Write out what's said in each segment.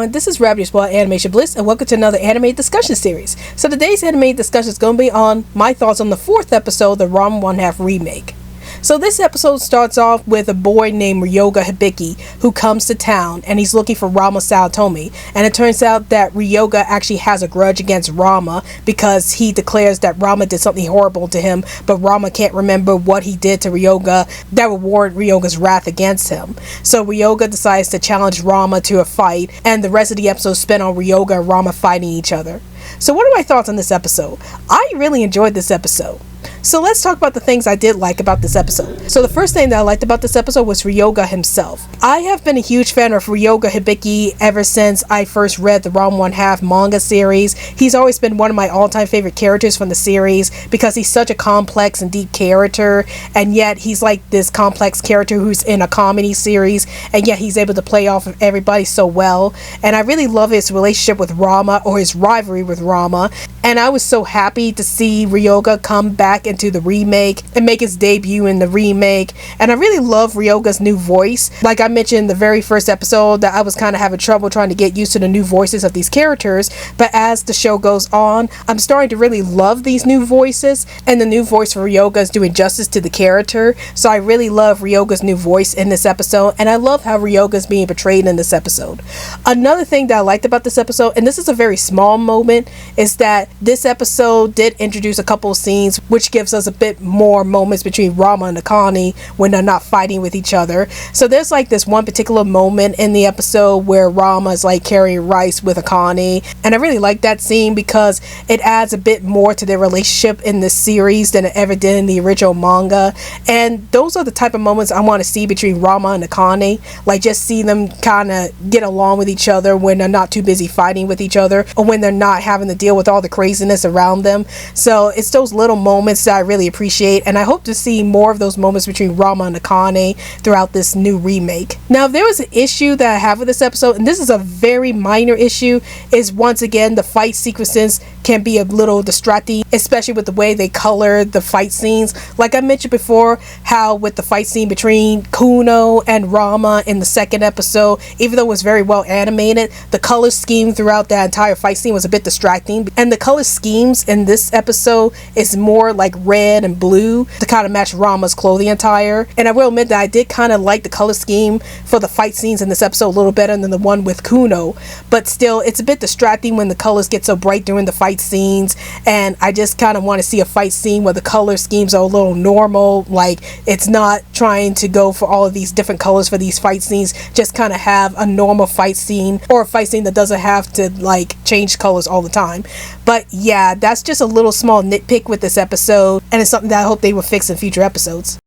everyone, this is Animation Bliss, and welcome to another anime discussion series. So today's anime discussion is going to be on my thoughts on the 4th episode, the RANMA 1/2 remake. So this episode starts off with a boy named Ryoga Hibiki who comes to town and he's looking for RANMA Saotomi, and it turns out that Ryoga actually has a grudge against RANMA because he declares that RANMA did something horrible to him, but RANMA can't remember what he did to Ryoga that would warrant Ryoga's wrath against him. So Ryoga decides to challenge RANMA to a fight, and the rest of the episode is spent on Ryoga and RANMA fighting each other. So what are my thoughts on this episode? I really enjoyed this episode. So let's talk about the things I did like about this episode. So the first thing that I liked about this episode was Ryoga himself. I have been a huge fan of Ryoga Hibiki ever since I first read the RANMA 1/2 manga series. He's always been one of my all-time favorite characters from the series because he's such a complex and deep character, and yet he's like this complex character who's in a comedy series, and yet he's able to play off of everybody so well. And I really love his relationship with RANMA, or his rivalry with RANMA, and I was so happy to see Ryoga come back into the remake and make his debut in the remake. And I really love Ryoga's new voice. Like I mentioned in the very first episode, that I was kind of having trouble trying to get used to the new voices of these characters, but as the show goes on, I'm starting to really love these new voices, and the new voice for Ryoga is doing justice to the character. So I really love Ryoga's new voice in this episode, and I love how Ryoga is being portrayed in this episode. Another thing that I liked about this episode, and this is a very small moment, is that this episode did introduce a couple of scenes which gives us a bit more moments between RANMA and Akane when they're not fighting with each other. So there's like this one particular moment in the episode where RANMA is like carrying rice with Akane, and I really like that scene because it adds a bit more to their relationship in this series than it ever did in the original manga. And those are the type of moments I want to see between RANMA and Akane, like just see them kind of get along with each other when they're not too busy fighting with each other, or when they're not having to deal with all the craziness around them. So it's those little moments that I really appreciate, and I hope to see more of those moments between RANMA and Akane throughout this new remake. Now, if there was an issue that I have with this episode, and this is a very minor issue, is once again the fight sequences can be a little distracting, especially with the way they color the fight scenes. Like I mentioned before, how with the fight scene between Kuno and RANMA in the second episode, even though it was very well animated, the color scheme throughout that entire fight scene was a bit distracting, and the color schemes in this episode is more like red and blue to kind of match RANMA's clothing attire. And I will admit that I did kind of like the color scheme for the fight scenes in this episode a little better than the one with Kuno, but still it's a bit distracting when the colors get so bright during the fight scenes, and I just kind of want to see a fight scene where the color schemes are a little normal, like it's not trying to go for all of these different colors for these fight scenes, just kind of have a normal fight scene, or a fight scene that doesn't have to like change colors all the time. But yeah, that's just a little small nitpick with this episode, and it's something that I hope they will fix in future episodes.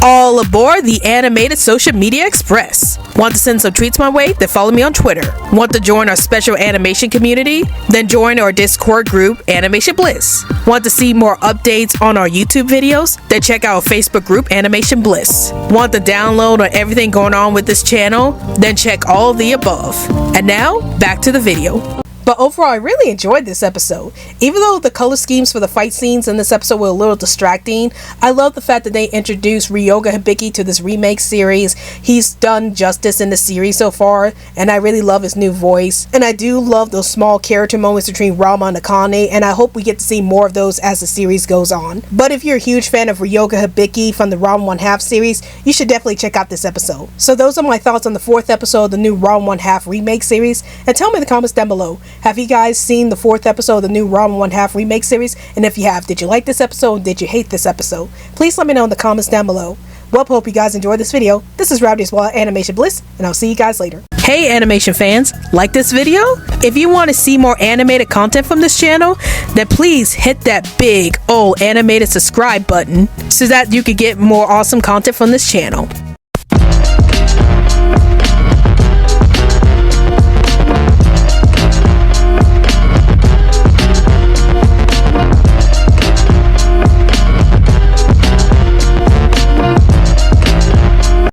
All aboard the Animated Social Media Express. Want to send some tweets my way? Then follow me on Twitter. Want to join our special animation community? Then join our Discord group, Animation Bliss. Want to see more updates on our YouTube videos? Then check out our Facebook group, Animation Bliss. Want to download on everything going on with this channel? Then check all of the above. And now, back to the video. But overall, I really enjoyed this episode. Even though the color schemes for the fight scenes in this episode were a little distracting, I love the fact that they introduced Ryoga Hibiki to this remake series. He's done justice in the series so far, and I really love his new voice. And I do love those small character moments between RANMA and Akane, and I hope we get to see more of those as the series goes on. But if you're a huge fan of Ryoga Hibiki from the RANMA 1/2 series, you should definitely check out this episode. So those are my thoughts on the 4th episode of the new RANMA 1/2 remake series, and tell me in the comments down below. Have you guys seen the 4th episode of the new RANMA 1/2 remake series? And if you have, did you like this episode? Did you hate this episode? Please let me know in the comments down below. Well, hope you guys enjoyed this video. This is Animation Bliss, and I'll see you guys later. Hey animation fans, like this video? If you want to see more animated content from this channel, then please hit that big old animated subscribe button so that you can get more awesome content from this channel.